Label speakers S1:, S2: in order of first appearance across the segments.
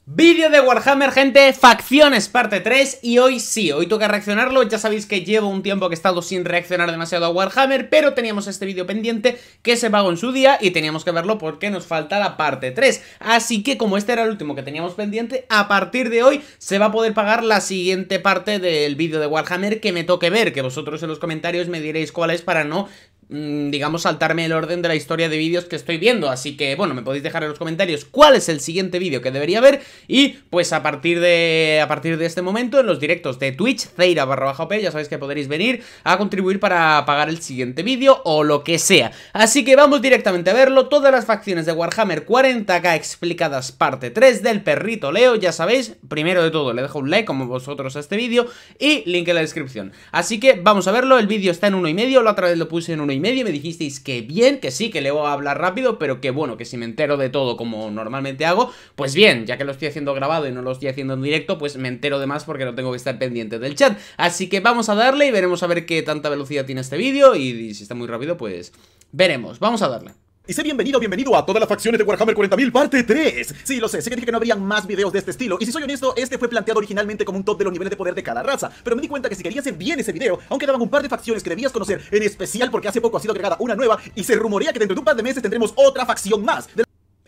S1: Vídeo de Warhammer, gente, facciones parte 3 y hoy sí, hoy toca reaccionarlo. Ya sabéis que llevo un tiempo que he estado sin reaccionar demasiado a Warhammer, pero teníamos este vídeo pendiente que se pagó en su día y teníamos que verlo porque nos falta la parte 3. Así que como este era el último que teníamos pendiente, a partir de hoy se va a poder pagar la siguiente parte del vídeo de Warhammer que me toque ver, que vosotros en los comentarios me diréis cuál es para no digamos, saltarme el orden de la historia de vídeos que estoy viendo. Así que, bueno, me podéis dejar en los comentarios cuál es el siguiente vídeo que debería ver. Y, pues, a partir de este momento, en los directos de Twitch, Zeira_OP, ya sabéis que podréis venir a contribuir para pagar el siguiente vídeo o lo que sea. Así que vamos directamente a verlo. Todas las facciones de Warhammer 40k explicadas parte 3 del perrito Leo, ya sabéis. Primero de todo, le dejo un like como vosotros a este vídeo y link en la descripción. Así que vamos a verlo. El vídeo está en 1,5, la otra vez lo puse en 1,5. Me dijisteis que bien, que sí, que le voy a hablar rápido, pero que bueno, que si me entero de todo como normalmente hago, pues bien, ya que lo estoy haciendo grabado y no lo estoy haciendo en directo, pues me entero de más porque no tengo que estar pendiente del chat. Así que vamos a darle y veremos a ver qué tanta velocidad tiene este vídeo y si está muy rápido, pues veremos. Vamos a darle.
S2: Y sé bienvenido a todas las facciones de Warhammer 40.000 parte 3. Sí, lo sé que dije que no habrían más videos de este estilo. Y si soy honesto, este fue planteado originalmente como un top de los niveles de poder de cada raza. Pero me di cuenta que si quería hacer bien ese video, aún quedaban un par de facciones que debías conocer, en especial porque hace poco ha sido agregada una nueva y se rumorea que dentro de un par de meses tendremos otra facción más.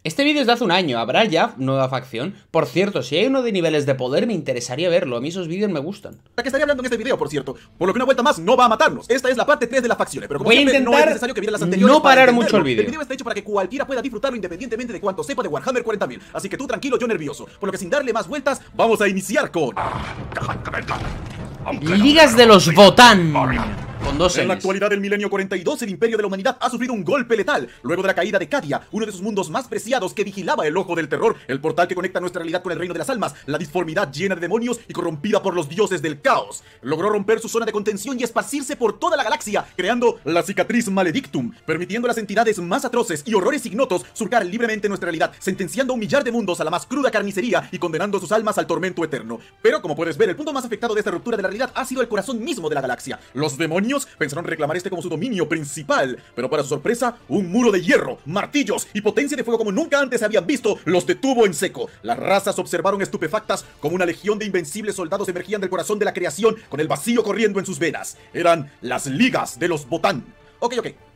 S1: Este vídeo es de hace un año, ¿habrá ya nueva facción? Por cierto, si hay uno de niveles de poder me interesaría verlo, a mí esos vídeos me gustan.
S2: La que estaría hablando en este video, por cierto, por lo que una vuelta más no va a matarnos. Esta es la parte 3 de las facciones, pero como
S1: voy
S2: siempre,
S1: a intentar
S2: no es necesario que vieran las anteriores
S1: no parar
S2: para
S1: mucho el vídeo.
S2: El video está hecho para que cualquiera pueda disfrutarlo independientemente de cuánto sepa de Warhammer 40.000. Así que tú tranquilo, yo nervioso. Por lo que sin darle más vueltas, vamos a iniciar con...
S1: Ligas de los Votann. Con dos
S2: En la
S1: Ns.
S2: actualidad del milenio 42, el imperio de la humanidad ha sufrido un golpe letal luego de la caída de Cadia, uno de sus mundos más preciados que vigilaba el ojo del terror, el portal que conecta nuestra realidad con el reino de las almas, la disformidad llena de demonios y corrompida por los dioses del caos. Logró romper su zona de contención y esparcirse por toda la galaxia, creando la cicatriz maledictum, permitiendo a las entidades más atroces y horrores ignotos surcar libremente nuestra realidad, sentenciando a 1 millar de mundos a la más cruda carnicería y condenando sus almas al tormento eterno. Pero como puedes ver, el punto más afectado de esta ruptura de la realidad ha sido el corazón mismo de la galaxia. Los demonios pensaron reclamar este como su dominio principal, pero para su sorpresa, un muro de hierro, martillos y potencia de fuego como nunca antes se habían visto los detuvo en seco. Las razas observaron estupefactas como una legión de invencibles soldados emergían del corazón de la creación con el vacío corriendo en sus venas. Eran las ligas de los Votann. Ok,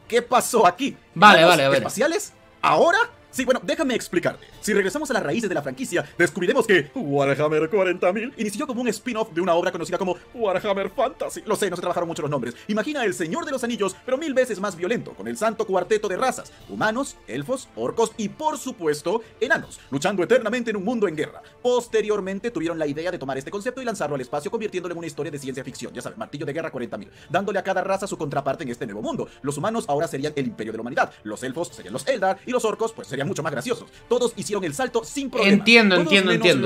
S2: ¿qué pasó aquí?
S1: Vale, a ver.
S2: ¿Espaciales? ¿Ahora? Sí, bueno, déjame explicarte. Si regresamos a las raíces de la franquicia, descubriremos que Warhammer 40.000 inició como un spin-off de una obra conocida como Warhammer Fantasy. Lo sé, no se trabajaron mucho los nombres. Imagina el Señor de los Anillos, pero 1000 veces más violento, con el santo cuarteto de razas: humanos, elfos, orcos y, por supuesto, enanos, luchando eternamente en un mundo en guerra. Posteriormente tuvieron la idea de tomar este concepto y lanzarlo al espacio, convirtiéndolo en una historia de ciencia ficción, ya saben, martillo de guerra 40.000, dándole a cada raza su contraparte en este nuevo mundo. Los humanos ahora serían el imperio de la humanidad, los elfos serían los Eldar y los orcos pues serían mucho más graciosos. Todos hicieron el salto sin problema.
S1: Entiendo.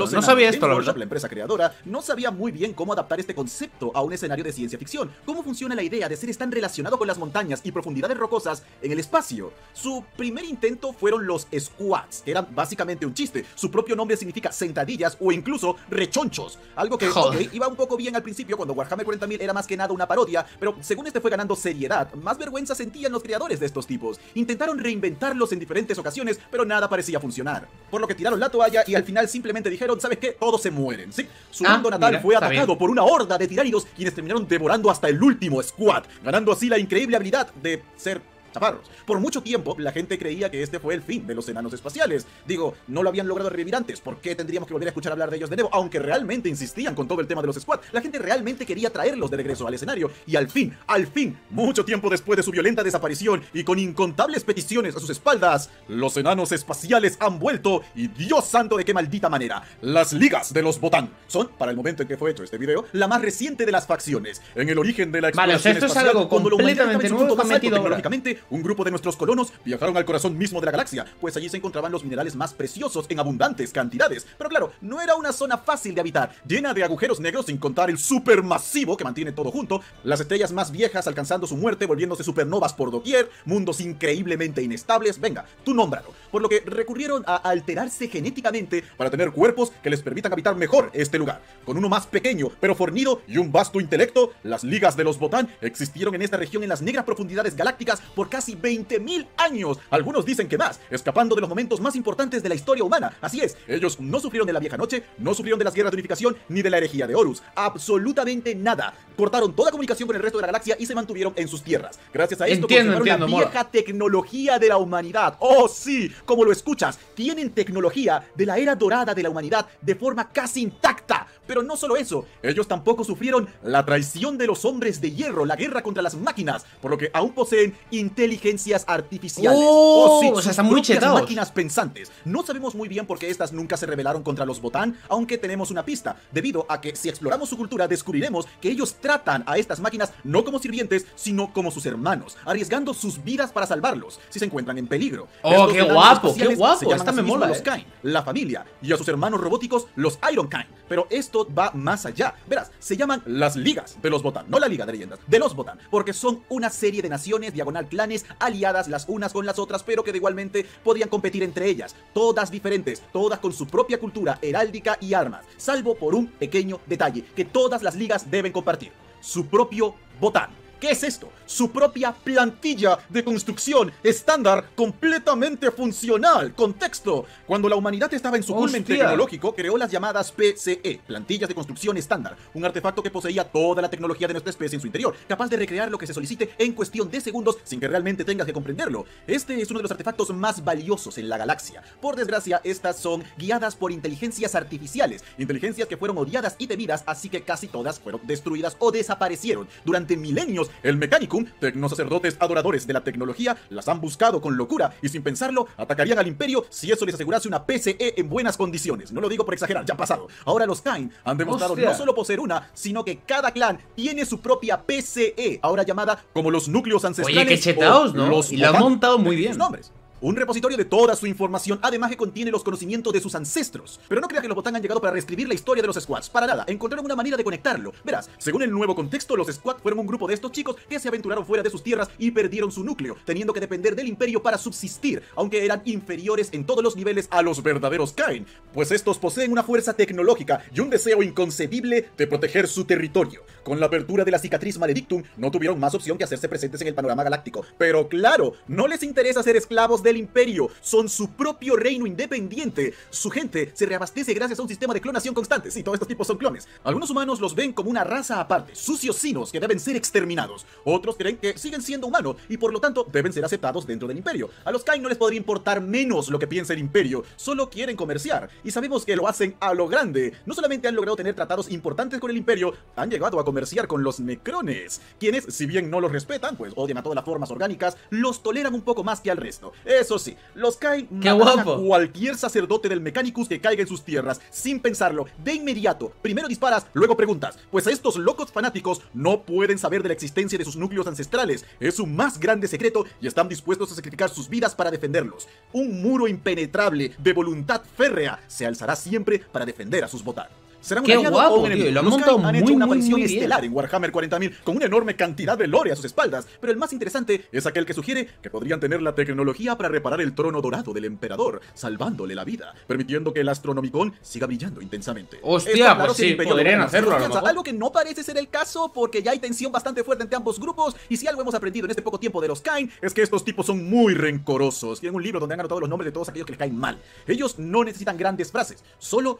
S1: No sabía esto, la verdad.
S2: La empresa creadora no sabía muy bien cómo adaptar este concepto a un escenario de ciencia ficción. ¿Cómo funciona la idea de seres tan relacionados con las montañas y profundidades rocosas en el espacio? Su primer intento fueron los squats, que eran básicamente un chiste. Su propio nombre significa sentadillas o incluso rechonchos. Algo que iba un poco bien al principio cuando Warhammer 40.000 era más que nada una parodia, pero según este fue ganando seriedad, más vergüenza sentían los creadores de estos tipos. Intentaron reinventarlos en diferentes ocasiones, pero nada parecía funcionar. Por lo que tiraron la toalla y al final simplemente dijeron, ¿sabes qué? Todos se mueren, ¿sí? Su mundo natal fue atacado por una horda de tiránidos, quienes terminaron devorando hasta el último squad, ganando así la increíble habilidad de ser chaparros. Por mucho tiempo, la gente creía que este fue el fin de los enanos espaciales. Digo, no lo habían logrado revivir antes. ¿Por qué tendríamos que volver a escuchar hablar de ellos de nuevo? Aunque realmente insistían con todo el tema de los squad, la gente realmente quería traerlos de regreso al escenario. Y al fin, mucho tiempo después de su violenta desaparición y con incontables peticiones a sus espaldas, los enanos espaciales han vuelto, y Dios santo de qué maldita manera. Las ligas de los Votann son, para el momento en que fue hecho este video, la más reciente de las facciones. En el origen de la exploración
S1: esto es algo completamente nuevo que han metido ahora.
S2: Un grupo de nuestros colonos viajaron al corazón mismo de la galaxia, pues allí se encontraban los minerales más preciosos en abundantes cantidades. Pero claro, no era una zona fácil de habitar, llena de agujeros negros sin contar el supermasivo que mantiene todo junto, las estrellas más viejas alcanzando su muerte, volviéndose supernovas por doquier, mundos increíblemente inestables, venga, tú nómbralo. Por lo que recurrieron a alterarse genéticamente para tener cuerpos que les permitan habitar mejor este lugar. Con uno más pequeño, pero fornido y un vasto intelecto, las ligas de los Votann existieron en esta región en las negras profundidades galácticas por por casi 20.000 años. Algunos dicen que más, escapando de los momentos más importantes de la historia humana. Así es, ellos no sufrieron de la Vieja Noche, no sufrieron de las guerras de unificación, ni de la herejía de Horus. Absolutamente nada. Cortaron toda comunicación con el resto de la galaxia y se mantuvieron en sus tierras. Gracias a esto conservaron la vieja tecnología de la humanidad. ¡Oh, sí! Como lo escuchas, tienen tecnología de la era dorada de la humanidad de forma casi intacta. Pero no solo eso, ellos tampoco sufrieron la traición de los hombres de hierro, la guerra contra las máquinas, por lo que aún poseen inteligencias artificiales.
S1: ¡Oh,
S2: sí!
S1: O sea, están muy chetados.
S2: Máquinas pensantes. No sabemos muy bien por qué estas nunca se rebelaron contra los Botán, aunque tenemos una pista, debido a que si exploramos su cultura descubriremos que ellos tratan a estas máquinas no como sirvientes, sino como sus hermanos, arriesgando sus vidas para salvarlos si se encuentran en peligro.
S1: ¡Oh, qué guapo! ¡Qué guapo!
S2: Esta me mola, los Kain, la familia, y a sus hermanos robóticos, los Iron Kain. Pero esto va más allá. Verás, se llaman las ligas de los Botán, no la liga de leyendas, de los Botán, porque son una serie de naciones, diagonal clanes, aliadas las unas con las otras, pero que igualmente podían competir entre ellas, todas diferentes, todas con su propia cultura, heráldica y armas, salvo por un pequeño detalle que todas las ligas deben compartir: su propio Botán. ¿Qué es esto? Su propia plantilla de construcción estándar completamente funcional. Contexto: cuando la humanidad estaba en su culmen tecnológico, creó las llamadas PCE, plantillas de construcción estándar, un artefacto que poseía toda la tecnología de nuestra especie en su interior, capaz de recrear lo que se solicite en cuestión de segundos sin que realmente tengas que comprenderlo. Este es uno de los artefactos más valiosos en la galaxia. Por desgracia, estas son guiadas por inteligencias artificiales, inteligencias que fueron odiadas y temidas, así que casi todas fueron destruidas o desaparecieron. Durante milenios, el Mechanicum, tecnosacerdotes adoradores de la tecnología, las han buscado con locura y sin pensarlo atacarían al Imperio si eso les asegurase una PCE en buenas condiciones. No lo digo por exagerar, ya ha pasado. Ahora los Kain han demostrado no solo poseer una, sino que cada clan tiene su propia PCE, ahora llamada como los núcleos ancestrales.
S1: Oye, qué chetaos, ¿no?
S2: Los
S1: y lo han montado muy bien.
S2: Nombres. Un repositorio de toda su información, además que contiene los conocimientos de sus ancestros. Pero no creas que los Botán han llegado para reescribir la historia de los Squads. Para nada, encontraron una manera de conectarlo. Verás, según el nuevo contexto, los Squads fueron un grupo de estos chicos que se aventuraron fuera de sus tierras y perdieron su núcleo, teniendo que depender del Imperio para subsistir, aunque eran inferiores en todos los niveles a los verdaderos Kain, pues estos poseen una fuerza tecnológica y un deseo inconcebible de proteger su territorio. Con la apertura de la cicatriz Maledictum, no tuvieron más opción que hacerse presentes en el panorama galáctico. Pero claro, no les interesa ser esclavos del Imperio. Son su propio reino independiente. Su gente se reabastece gracias a un sistema de clonación constante. Sí, todos estos tipos son clones. Algunos humanos los ven como una raza aparte, sucios sinos que deben ser exterminados. Otros creen que siguen siendo humanos y por lo tanto deben ser aceptados dentro del Imperio. A los Kain no les podría importar menos lo que piensa el Imperio, solo quieren comerciar. Y sabemos que lo hacen a lo grande. No solamente han logrado tener tratados importantes con el Imperio, han llegado a comerciar con los Necrones, quienes, si bien no los respetan, pues odian a todas las formas orgánicas, los toleran un poco más que al resto. Eso sí, los Kain matarán a cualquier sacerdote del Mechanicus que caiga en sus tierras, sin pensarlo, de inmediato. Primero disparas, luego preguntas, pues estos locos fanáticos no pueden saber de la existencia de sus núcleos ancestrales. Es su más grande secreto y están dispuestos a sacrificar sus vidas para defenderlos. Un muro impenetrable de voluntad férrea se alzará siempre para defender a sus Botán. Será un aliado o un enemigo. Los Kain han hecho una aparición estelar en Warhammer 40.000 con una enorme cantidad de lore a sus espaldas, pero el más interesante es aquel que sugiere que podrían tener la tecnología para reparar el trono dorado del emperador, salvándole la vida, permitiendo que el Astronomicon siga brillando intensamente.
S1: Hostia, pues sí, podrían hacerlo.
S2: Algo que no parece ser el caso porque ya hay tensión bastante fuerte entre ambos grupos, y si algo hemos aprendido en este poco tiempo de los Kain es que estos tipos son muy rencorosos. Tienen un libro donde han anotado los nombres de todos aquellos que les caen mal. Ellos no necesitan grandes frases, solo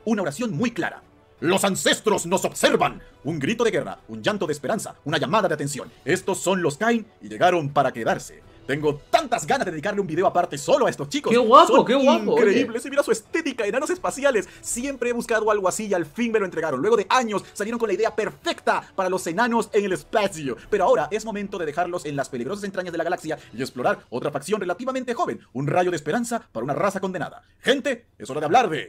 S2: una oración muy clara. ¡Los ancestros nos observan! Un grito de guerra, un llanto de esperanza, una llamada de atención. Estos son los Kain y llegaron para quedarse. Tengo tantas ganas de dedicarle un video aparte solo a estos chicos.
S1: ¡Qué guapo,
S2: son
S1: qué guapo!
S2: Increíbles, y mira su estética, enanos espaciales. Siempre he buscado algo así y al fin me lo entregaron. Luego de años salieron con la idea perfecta para los enanos en el espacio. Pero ahora es momento de dejarlos en las peligrosas entrañas de la galaxia y explorar otra facción relativamente joven. Un rayo de esperanza para una raza condenada. Gente, es hora de hablar de...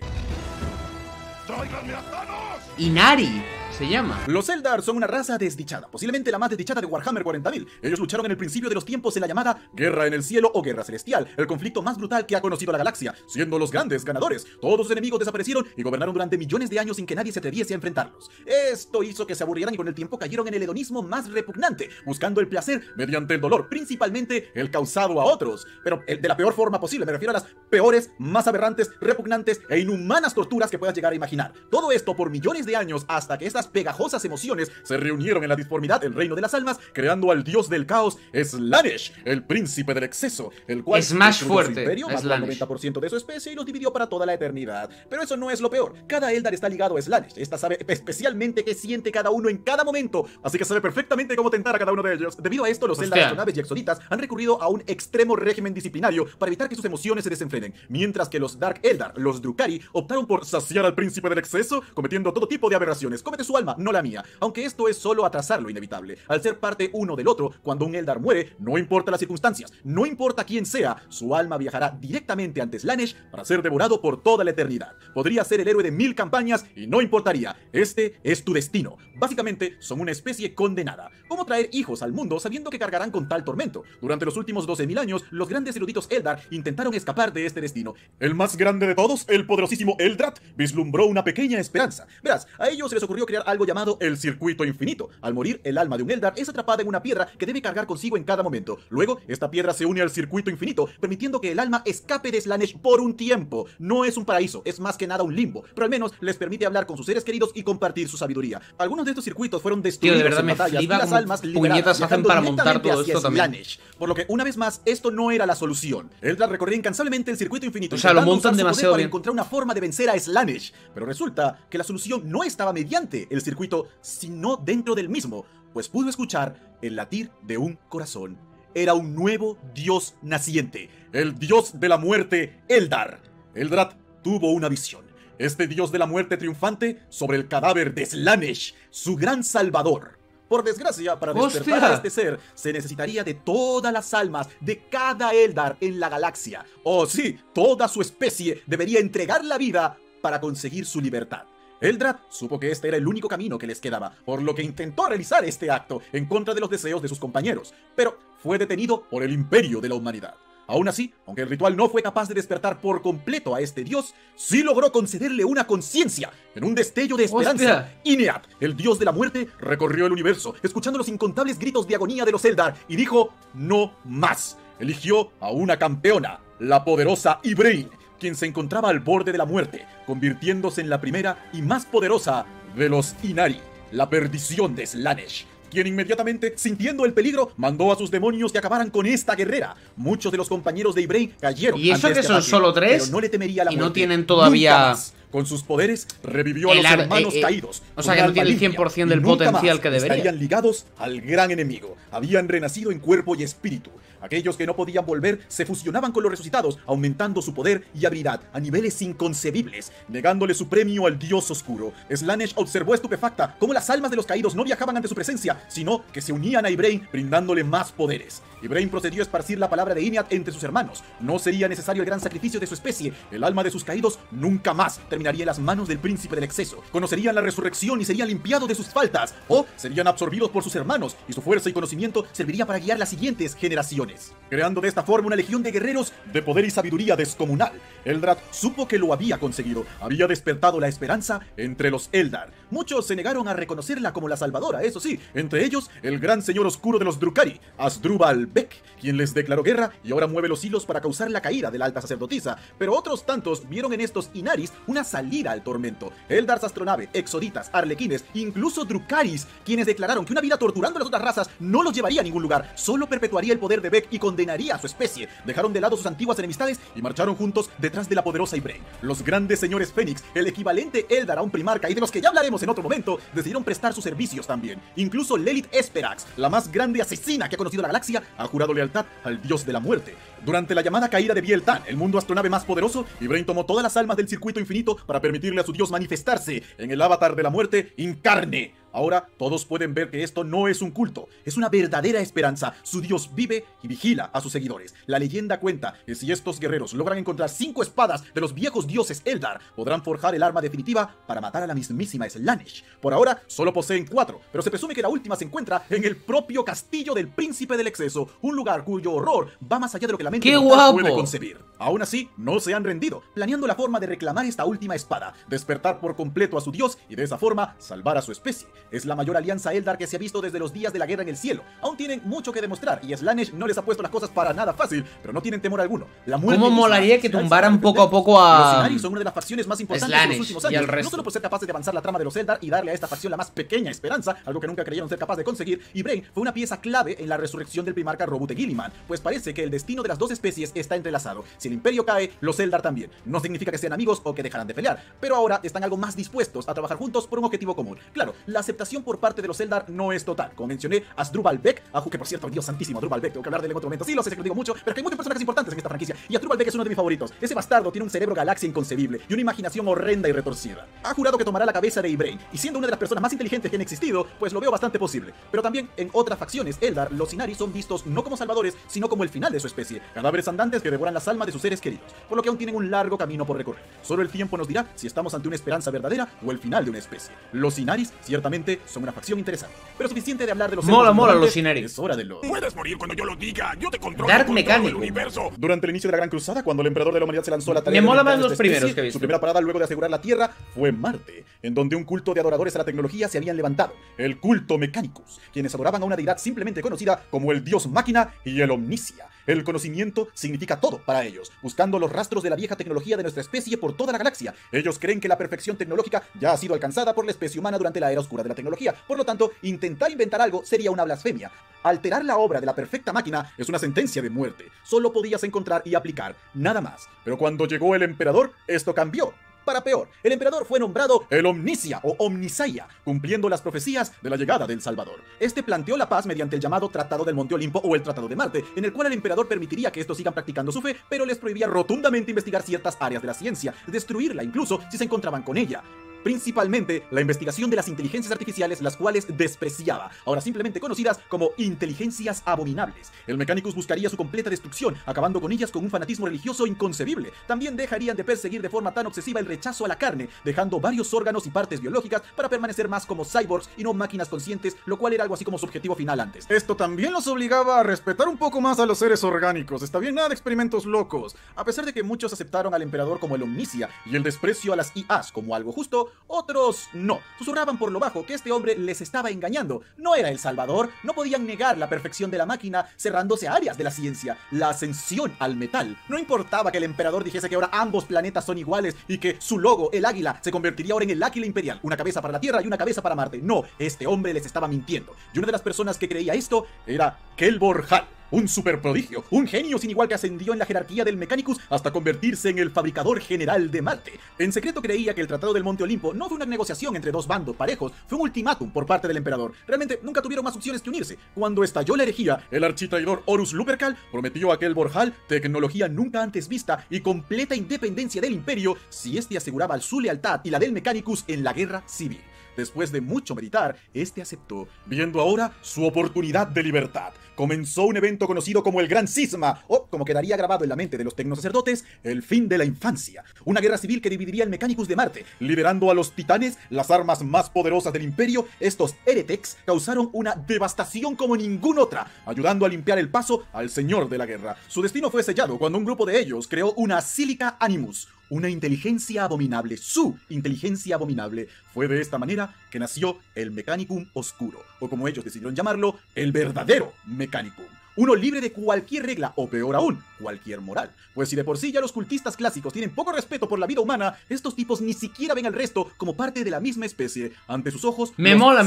S3: ¡Tráiganme a Thanos!
S1: Inari se llama.
S2: Los Eldar son una raza desdichada, posiblemente la más desdichada de Warhammer 40.000. Ellos lucharon en el principio de los tiempos en la llamada Guerra en el Cielo o Guerra Celestial, el conflicto más brutal que ha conocido la galaxia, siendo los grandes ganadores. Todos sus enemigos desaparecieron y gobernaron durante millones de años sin que nadie se atreviese a enfrentarlos. Esto hizo que se aburrieran y con el tiempo cayeron en el hedonismo más repugnante, buscando el placer mediante el dolor, principalmente el causado a otros, pero de la peor forma posible. Me refiero a las peores, más aberrantes, repugnantes e inhumanas torturas que puedas llegar a imaginar. Todo esto por millones de años hasta que esta estas pegajosas emociones se reunieron en la disformidad, el reino de las almas, creando al dios del caos, Slaanesh, el príncipe del exceso, el cual
S1: es más
S2: destruyó
S1: fuerte,
S2: su imperio, mató al 90% de su especie y los dividió para toda la eternidad. Pero eso no es lo peor. Cada Eldar está ligado a Slaanesh. Esta sabe especialmente qué siente cada uno en cada momento, así que sabe perfectamente cómo tentar a cada uno de ellos. Debido a esto, los Eldar, astronaves y exoditas han recurrido a un extremo régimen disciplinario para evitar que sus emociones se desenfrenen, mientras que los Dark Eldar, los Drukhari, optaron por saciar al príncipe del exceso, cometiendo todo tipo de aberraciones. Cómete su alma, no la mía. Aunque esto es solo atrasar lo inevitable. Al ser parte uno del otro, cuando un Eldar muere, no importa las circunstancias, no importa quién sea, su alma viajará directamente ante Slaanesh para ser devorado por toda la eternidad. Podría ser el héroe de 1000 campañas y no importaría. Este es tu destino. Básicamente, son una especie condenada. ¿Cómo traer hijos al mundo sabiendo que cargarán con tal tormento? Durante los últimos 12.000 años, los grandes eruditos Eldar intentaron escapar de este destino. El más grande de todos, el poderosísimo Eldrad, vislumbró una pequeña esperanza. Verás, a ellos se les ocurrió crear algo llamado el Circuito Infinito. Al morir, el alma de un Eldar es atrapada en una piedra que debe cargar consigo en cada momento. Luego, esta piedra se une al Circuito Infinito, permitiendo que el alma escape de Slaanesh por un tiempo. No es un paraíso, es más que nada un limbo, pero al menos les permite hablar con sus seres queridos y compartir su sabiduría. Algunos de estos circuitos fueron destruidos,
S1: tío, de verdad
S2: en
S1: me
S2: batallas, y
S1: flipa
S2: las almas
S1: puñetas hacen para montar todo esto también.
S2: Slaanesh. Por lo que, una vez más, esto no era la solución. Eldar recorría incansablemente el Circuito Infinito,
S1: o sea, lo montan
S2: usar su poder
S1: demasiado
S2: para
S1: bien.
S2: encontrar una forma de vencer a Slaanesh. Pero resulta que la solución no estaba mediante el circuito, sino dentro del mismo, pues pudo escuchar el latir de un corazón. Era un nuevo dios naciente, el dios de la muerte, Eldar. Eldrad tuvo una visión. Este dios de la muerte triunfante sobre el cadáver de Slaanesh, su gran salvador. Por desgracia, para despertar a este ser, se necesitaría de todas las almas de cada Eldar en la galaxia. Oh sí, toda su especie debería entregar la vida para conseguir su libertad. Eldrad supo que este era el único camino que les quedaba, por lo que intentó realizar este acto en contra de los deseos de sus compañeros, pero fue detenido por el imperio de la humanidad. Aún así, aunque el ritual no fue capaz de despertar por completo a este dios, sí logró concederle una conciencia en un destello de esperanza.
S1: ¡Hostia!
S2: Inead, el dios de la muerte, recorrió el universo, escuchando los incontables gritos de agonía de los Eldar, y dijo, no más. Eligió a una campeona, la poderosa Ybraine, quien se encontraba al borde de la muerte, convirtiéndose en la primera y más poderosa de los Inari, la perdición de Slaanesh, quien inmediatamente, sintiendo el peligro, mandó a sus demonios que acabaran con esta guerrera. Muchos de los compañeros de Ybraine cayeron.
S1: ¿Y eso
S2: ante
S1: que son
S2: ataque,
S1: solo 3?
S2: pero no le temería la
S1: y
S2: muerte.
S1: no tienen todavía...
S2: Nunca más. Con sus poderes, revivió a los hermanos caídos.
S1: O sea, que no tiene el 100% del potencial que debería.
S2: Estarían ligados al gran enemigo. Habían renacido en cuerpo y espíritu. Aquellos que no podían volver se fusionaban con los resucitados, aumentando su poder y habilidad a niveles inconcebibles, negándole su premio al dios oscuro. Slaanesh observó estupefacta cómo las almas de los caídos no viajaban ante su presencia, sino que se unían a Ybraine, brindándole más poderes. Ybraine procedió a esparcir la palabra de Inead entre sus hermanos. No sería necesario el gran sacrificio de su especie. El alma de sus caídos nunca más terminaría en las manos del príncipe del exceso. Conocerían la resurrección y serían limpiados de sus faltas, o serían absorbidos por sus hermanos, y su fuerza y conocimiento serviría para guiar las siguientes generaciones, creando de esta forma una legión de guerreros de poder y sabiduría descomunal. Eldrad supo que lo había conseguido. Había despertado la esperanza entre los Eldar. Muchos se negaron a reconocerla como la salvadora, eso sí, entre ellos el gran señor oscuro de los Drukhari, Asdrúbal Beck, quien les declaró guerra y ahora mueve los hilos para causar la caída de la alta sacerdotisa. Pero otros tantos vieron en estos Inaris una salida al tormento. Eldars astronave, exoditas, arlequines, incluso Drukharis, quienes declararon que una vida torturando a las otras razas no los llevaría a ningún lugar, solo perpetuaría el poder de Beck y condenaría a su especie. Dejaron de lado sus antiguas enemistades y marcharon juntos detrás de la poderosa Ybraine. Los grandes señores Fénix, el equivalente Eldar a un primarca y de los que ya hablaremos en otro momento, decidieron prestar sus servicios también. Incluso Lelith Esperax, la más grande asesina que ha conocido la galaxia, ha jurado lealtad al dios de la muerte. Durante la llamada caída de Biel-Tan, el mundo astronave más poderoso, Ybraine tomó todas las almas del circuito infinito para permitirle a su dios manifestarse en el avatar de la muerte Incarne. Ahora todos pueden ver que esto no es un culto, es una verdadera esperanza. Su dios vive y vigila a sus seguidores. La leyenda cuenta que si estos guerreros logran encontrar 5 espadas de los viejos dioses Eldar, podrán forjar el arma definitiva para matar a la mismísima Slaanesh. Por ahora solo poseen 4, pero se presume que la última se encuentra en el propio castillo del príncipe del exceso, un lugar cuyo horror va más allá de lo que la mente mortal puede concebir. Aún así, no se han rendido, planeando la forma de reclamar esta última espada, despertar por completo a su dios y de esa forma salvar a su especie. Es la mayor alianza Eldar que se ha visto desde los días de la Guerra en el Cielo. Aún tienen mucho que demostrar y Slaanesh no les ha puesto las cosas para nada fácil, pero no tienen temor alguno. La muerte
S1: ¿Cómo
S2: misma
S1: molaría que
S2: será
S1: tumbaran
S2: el
S1: poco a poco
S2: Los
S1: a
S2: Ynnari son una de las facciones más importantes de los últimos
S1: Slaanesh y
S2: años,
S1: al resto?
S2: no solo por ser capaces de avanzar la trama de los Eldar y darle a esta facción la más pequeña esperanza, algo que nunca creyeron ser capaz de conseguir, y Brain fue una pieza clave en la resurrección del primarca Roboute Guilliman, pues parece que el destino de las dos especies está entrelazado. Si el Imperio cae, los Eldar también. No significa que sean amigos o que dejarán de pelear, pero ahora están algo más dispuestos a trabajar juntos por un objetivo común. Claro, la aceptación por parte de los Eldar no es total. Como mencioné, Asdrúbal Beck, que por cierto, Dios santísimo, Asdrúbal Beck, tengo que hablar de él en otro momento. Sí, lo sé que lo digo mucho, pero que hay muchos personajes importantes en esta franquicia, y Asdrúbal Beck es uno de mis favoritos. Ese bastardo tiene un cerebro galaxia inconcebible y una imaginación horrenda y retorcida. Ha jurado que tomará la cabeza de Ybrain, y siendo una de las personas más inteligentes que han existido, pues lo veo bastante posible. Pero también en otras facciones Eldar, los Ynnari son vistos no como salvadores, sino como el final de su especie, cadáveres andantes que devoran las almas de sus seres queridos, por lo que aún tienen un largo camino por recorrer. Solo el tiempo nos dirá si estamos ante una esperanza verdadera o el final de una especie. Los Ynnaris ciertamente son una facción interesante, pero suficiente de hablar de los
S1: Mola
S2: ignorantes,
S1: los Ynnari.
S2: Es hora de lo...
S3: Puedes morir cuando yo lo diga. Yo te controlo
S1: Dark
S3: con todo
S1: Mechanic.
S3: el universo.
S2: Durante el inicio de la Gran Cruzada, cuando el emperador de la humanidad se lanzó a la tarea
S1: Me
S2: de
S1: mola
S2: limpiar
S1: más los
S2: esta
S1: primeros
S2: especie,
S1: que he visto.
S2: su primera parada luego de asegurar la Tierra fue Marte, en donde un culto de adoradores a la tecnología se habían levantado, el culto Mechanicus, quienes adoraban a una deidad simplemente conocida como el dios máquina y el Omnicia. El conocimiento significa todo para ellos, buscando los rastros de la vieja tecnología de nuestra especie por toda la galaxia. Ellos creen que la perfección tecnológica ya ha sido alcanzada por la especie humana durante la era oscura de la tecnología. Por lo tanto, intentar inventar algo sería una blasfemia. Alterar la obra de la perfecta máquina es una sentencia de muerte. Solo podías encontrar y aplicar, nada más. Pero cuando llegó el emperador, esto cambió. Para peor, el emperador fue nombrado el Omnicia o Omnisaia, cumpliendo las profecías de la llegada del Salvador. Este planteó la paz mediante el llamado Tratado del Monte Olimpo o el Tratado de Marte, en el cual el emperador permitiría que estos sigan practicando su fe, pero les prohibía rotundamente investigar ciertas áreas de la ciencia, destruirla incluso si se encontraban con ella. Principalmente la investigación de las inteligencias artificiales, las cuales despreciaba, ahora simplemente conocidas como inteligencias abominables. El Mechanicus buscaría su completa destrucción, acabando con ellas con un fanatismo religioso inconcebible. También dejarían de perseguir de forma tan obsesiva el rechazo a la carne, dejando varios órganos y partes biológicas para permanecer más como cyborgs y no máquinas conscientes, lo cual era algo así como su objetivo final antes. Esto también los obligaba a respetar un poco más a los seres orgánicos. Está bien, nada de experimentos locos. A pesar de que muchos aceptaron al emperador como el Omnicia y el desprecio a las IAs como algo justo, otros no. Susurraban por lo bajo que este hombre les estaba engañando. No era el Salvador, no podían negar la perfección de la máquina cerrándose a áreas de la ciencia, la ascensión al metal. No importaba que el emperador dijese que ahora ambos planetas son iguales y que su logo, el águila, se convertiría ahora en el águila imperial, una cabeza para la Tierra y una cabeza para Marte. No, este hombre les estaba mintiendo. Y una de las personas que creía esto era Kelbor Hal, un superprodigio, un genio sin igual que ascendió en la jerarquía del Mechanicus hasta convertirse en el fabricador general de Marte. En secreto creía que el Tratado del Monte Olimpo no fue una negociación entre dos bandos parejos, fue un ultimátum por parte del emperador. Realmente nunca tuvieron más opciones que unirse. Cuando estalló la herejía, el architraidor Horus Lupercal prometió a Kelbor Hal tecnología nunca antes vista y completa independencia del imperio si este aseguraba su lealtad y la del Mechanicus en la guerra civil. Después de mucho meditar, este aceptó, viendo ahora su oportunidad de libertad. Comenzó un evento conocido como el Gran Cisma, o como quedaría grabado en la mente de los tecnosacerdotes, el fin de la infancia. Una guerra civil que dividiría el Mechanicus de Marte, liderando a los titanes, las armas más poderosas del imperio. Estos Heretics causaron una devastación como ninguna otra, ayudando a limpiar el paso al señor de la guerra. Su destino fue sellado cuando un grupo de ellos creó una Silica Animus, una inteligencia abominable. Su inteligencia abominable. Fue de esta manera que nació el Mechanicum Oscuro, o como ellos decidieron llamarlo, el verdadero Mechanicum. Uno libre de cualquier regla, o peor aún, cualquier moral. Pues si de por sí ya los cultistas clásicos tienen poco respeto por la vida humana, estos tipos ni siquiera ven al resto como parte de la misma especie. Ante sus ojos,
S1: me mola.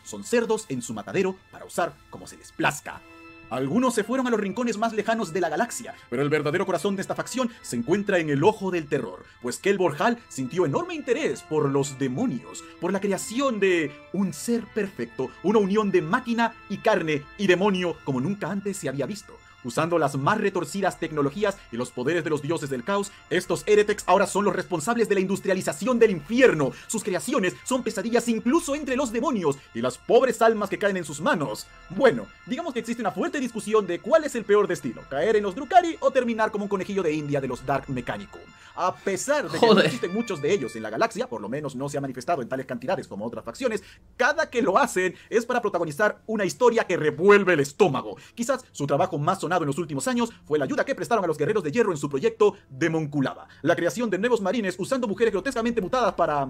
S2: Son cerdos en su matadero para usar como se les plazca. Algunos se fueron a los rincones más lejanos de la galaxia, pero el verdadero corazón de esta facción se encuentra en el Ojo del Terror, pues Kelbor Hal sintió enorme interés por los demonios, por la creación de un ser perfecto, una unión de máquina y carne y demonio como nunca antes se había visto. Usando las más retorcidas tecnologías y los poderes de los dioses del caos, estos Heretics ahora son los responsables de la industrialización del infierno. Sus creaciones son pesadillas incluso entre los demonios y las pobres almas que caen en sus manos. Bueno, digamos que existe una fuerte discusión de cuál es el peor destino, caer en los Drukhari o terminar como un conejillo de India de los Dark Mechanicum. A pesar de que no existen muchos de ellos en la galaxia, por lo menos no se ha manifestado en tales cantidades como otras facciones, cada que lo hacen es para protagonizar una historia que revuelve el estómago. Quizás su trabajo más sonado en los últimos años fue la ayuda que prestaron a los guerreros de hierro en su proyecto Demonculada, la creación de nuevos marines usando mujeres grotescamente mutadas para...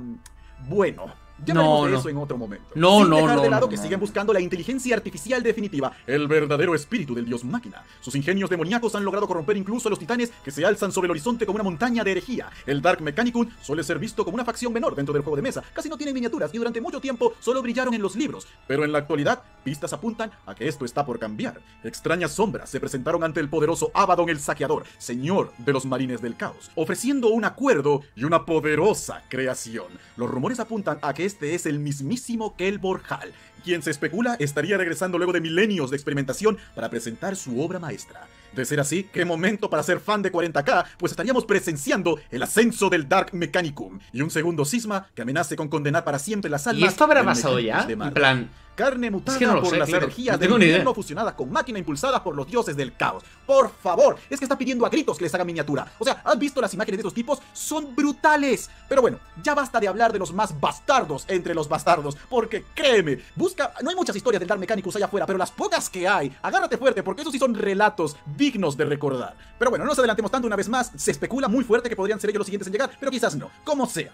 S2: bueno, Ya hablaremos de eso en otro momento.
S1: No,
S2: Sin
S1: no,
S2: dejar
S1: no,
S2: de lado
S1: no,
S2: que
S1: no.
S2: siguen buscando la inteligencia artificial definitiva, el verdadero espíritu del dios máquina. Sus ingenios demoníacos han logrado corromper incluso a los titanes que se alzan sobre el horizonte como una montaña de herejía. El Dark Mechanicum suele ser visto como una facción menor dentro del juego de mesa. Casi no tienen miniaturas y durante mucho tiempo solo brillaron en los libros. Pero en la actualidad, pistas apuntan a que esto está por cambiar. Extrañas sombras se presentaron ante el poderoso Abaddon el Saqueador, señor de los marines del caos, ofreciendo un acuerdo y una poderosa creación. Los rumores apuntan a que este es el mismísimo Kelbor Hal, quien se especula estaría regresando luego de milenios de experimentación para presentar su obra maestra. De ser así, qué momento para ser fan de 40K, pues estaríamos presenciando el ascenso del Dark Mechanicum y un segundo cisma que amenace con condenar para siempre las almas.
S1: ¿Y esto habrá
S2: del
S1: pasado ya?
S2: Mechanicus de
S1: En
S2: Marte.
S1: plan...
S2: Carne mutada
S1: Es que no lo
S2: por
S1: sé,
S2: las
S1: claro.
S2: energías
S1: No
S2: del
S1: tengo ni idea.
S2: infierno fusionadas con máquina impulsadas por los dioses del caos. Por favor, es que está pidiendo a gritos que les hagan miniatura. O sea, ¿has visto las imágenes de estos tipos? Son brutales. Pero bueno, ya basta de hablar de los más bastardos entre los bastardos, porque créeme, no hay muchas historias del Dark Mechanicus allá afuera, pero las pocas que hay, agárrate fuerte, porque esos sí son relatos dignos de recordar. Pero bueno, no nos adelantemos tanto. Una vez más, se especula muy fuerte que podrían ser ellos los siguientes en llegar, pero quizás no. Como sea.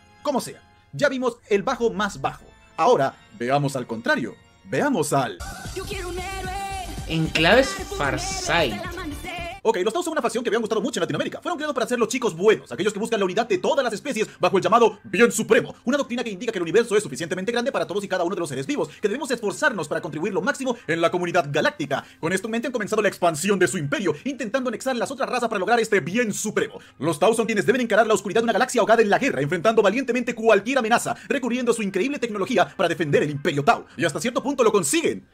S2: Ya vimos el bajo más bajo. Ahora, veamos al contrario. Veamos al...
S4: Yo quiero un héroe.
S1: Enclaves Farsight.
S2: Ok, los Tau son una facción que habían gustado mucho en Latinoamérica. Fueron creados para ser los chicos buenos, aquellos que buscan la unidad de todas las especies bajo el llamado Bien Supremo. Una doctrina que indica que el universo es suficientemente grande para todos y cada uno de los seres vivos, que debemos esforzarnos para contribuir lo máximo en la comunidad galáctica. Con esto en mente han comenzado la expansión de su imperio, intentando anexar las otras razas para lograr este Bien Supremo. Los Tau son quienes deben encarar la oscuridad de una galaxia ahogada en la guerra, enfrentando valientemente cualquier amenaza, recurriendo a su increíble tecnología para defender el Imperio Tau. Y hasta cierto punto lo consiguen.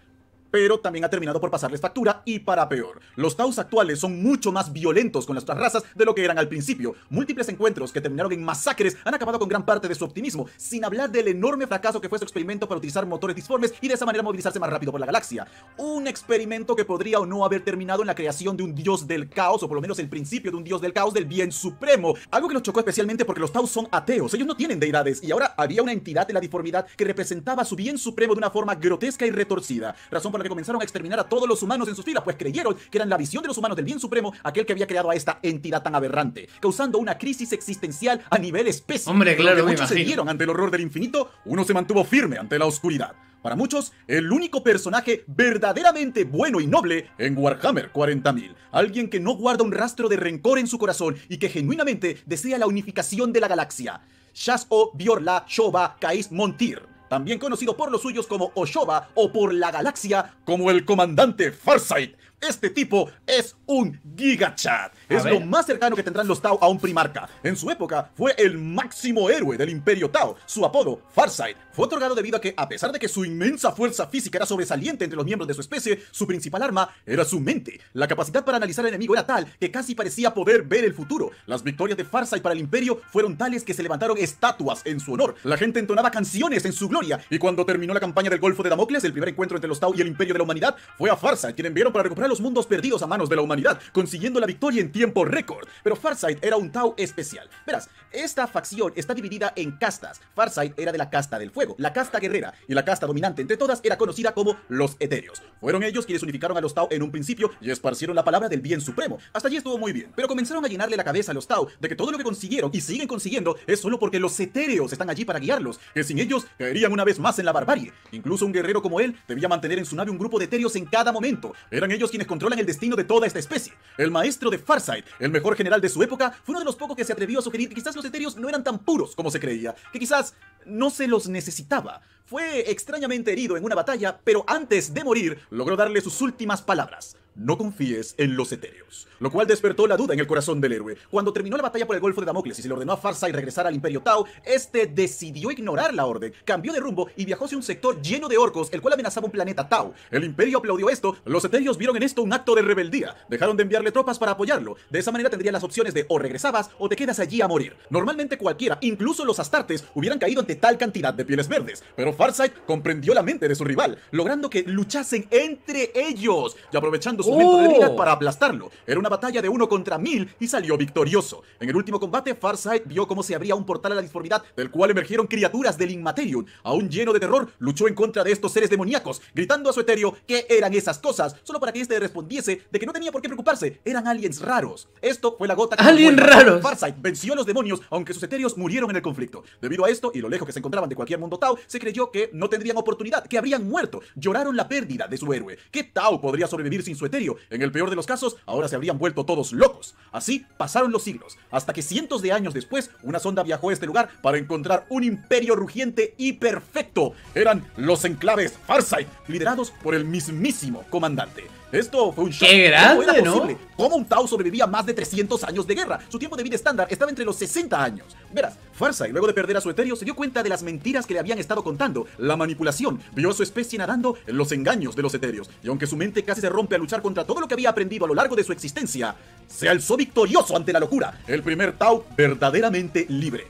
S2: Pero también ha terminado por pasarles factura y para peor. Los Taus actuales son mucho más violentos con las otras razas de lo que eran al principio. Múltiples encuentros que terminaron en masacres han acabado con gran parte de su optimismo, sin hablar del enorme fracaso que fue su experimento para utilizar motores disformes y de esa manera movilizarse más rápido por la galaxia. Un experimento que podría o no haber terminado en la creación de un dios del caos, o por lo menos el principio de un dios del caos del bien supremo. Algo que los chocó especialmente porque los Taus son ateos, ellos no tienen deidades, y ahora había una entidad de la diformidad que representaba su bien supremo de una forma grotesca y retorcida. Razón por la que comenzaron a exterminar a todos los humanos en sus filas, pues creyeron que eran la visión de los humanos del bien supremo aquel que había creado a esta entidad tan aberrante, causando una crisis existencial a nivel especie.
S1: Hombre, claro,
S2: Pero
S1: me
S2: muchos se
S1: imagino.
S2: dieron ante el horror del infinito, uno se mantuvo firme ante la oscuridad. Para muchos, el único personaje verdaderamente bueno y noble en Warhammer 40.000. Alguien que no guarda un rastro de rencor en su corazón y que genuinamente desea la unificación de la galaxia. Shaz-O Biorla Shoba Kais Montir, también conocido por los suyos como Oshoba o por la galaxia como el comandante Farsight. Este tipo es un gigachat. Es lo más cercano que tendrán los Tau a un primarca. En su época fue el máximo héroe del Imperio Tau. Su apodo, Farsight, fue otorgado debido a que, a pesar de que su inmensa fuerza física era sobresaliente entre los miembros de su especie, su principal arma era su mente. La capacidad para analizar al enemigo era tal que casi parecía poder ver el futuro. Las victorias de Farsight para el Imperio fueron tales que se levantaron estatuas en su honor. La gente entonaba canciones en su gloria. Y cuando terminó la campaña del Golfo de Damocles, el primer encuentro entre los Tau y el Imperio de la Humanidad, fue a Farsight quien enviaron para recuperar los mundos perdidos a manos de la humanidad, consiguiendo la victoria en tiempo récord. Pero Farsight era un Tau especial. Verás, esta facción está dividida en castas. Farsight era de la casta del fuego, la casta guerrera, y la casta dominante entre todas era conocida como los etéreos. Fueron ellos quienes unificaron a los Tau en un principio y esparcieron la palabra del bien supremo. Hasta allí estuvo muy bien, pero comenzaron a llenarle la cabeza a los Tau de que todo lo que consiguieron y siguen consiguiendo es solo porque los etéreos están allí para guiarlos, que sin ellos caerían una vez más en la barbarie. Incluso un guerrero como él debía mantener en su nave un grupo de etéreos en cada momento. Eran ellos quienes controlan el destino de toda esta especie. El maestro de Farsight, el mejor general de su época, fue uno de los pocos que se atrevió a sugerir que quizás los etéreos no eran tan puros como se creía, que quizás no se los necesitaba. Fue extrañamente herido en una batalla, pero antes de morir logró darle sus últimas palabras: no confíes en los etéreos. Lo cual despertó la duda en el corazón del héroe. Cuando terminó la batalla por el Golfo de Damocles y se le ordenó a Farsight regresar al Imperio Tau, este decidió ignorar la orden, cambió de rumbo y viajó hacia un sector lleno de orcos, el cual amenazaba un planeta Tau. El Imperio aplaudió esto, los etéreos vieron en esto un acto de rebeldía. Dejaron de enviarle tropas para apoyarlo. De esa manera tendrían las opciones de o regresabas o te quedas allí a morir. Normalmente cualquiera, incluso los astartes, hubieran caído ante tal cantidad de pieles verdes. Pero Farsight comprendió la mente de su rival, logrando que luchasen entre ellos y aprovechando su momento de debilidad para aplastarlo. Era una batalla de 1 contra 1000 y salió victorioso. En el último combate, Farsight vio cómo se abría un portal a la disformidad, del cual emergieron criaturas del Inmaterium. Aún lleno de terror, luchó en contra de estos seres demoníacos, gritando a su etéreo que eran esas cosas, solo para que este respondiese de que no tenía por qué preocuparse, eran aliens raros. Esto fue la gota que
S1: ¡Aliens raros!
S2: Farsight venció a los demonios, aunque sus etéreos murieron en el conflicto. Debido a esto y lo lejos lejos que se encontraban de cualquier mundo Tau, se creyó que no tendrían oportunidad, que habrían muerto. Lloraron la pérdida de su héroe. ¿Qué Tau podría sobrevivir sin su etéreo? En el peor de los casos, ahora se habrían vuelto todos locos. Así pasaron los siglos, hasta que cientos de años después, una sonda viajó a este lugar para encontrar un imperio rugiente y perfecto. Eran los enclaves Farsight, liderados por el mismísimo comandante. Esto fue un shock.
S1: ¡Qué grande!,
S2: ¿Cómo era posible?
S1: ¿no?
S2: ¿Cómo un Tau sobrevivía más de 300 años de guerra? Su tiempo de vida estándar estaba entre los 60 años. Verás, Farsight, luego de perder a su etéreo, se dio cuenta de las mentiras que le habían estado contando, la manipulación, vio a su especie nadando en los engaños de los etéreos, y aunque su mente casi se rompe a luchar contra todo lo que había aprendido a lo largo de su existencia, se alzó victorioso ante la locura, el primer Tau verdaderamente libre.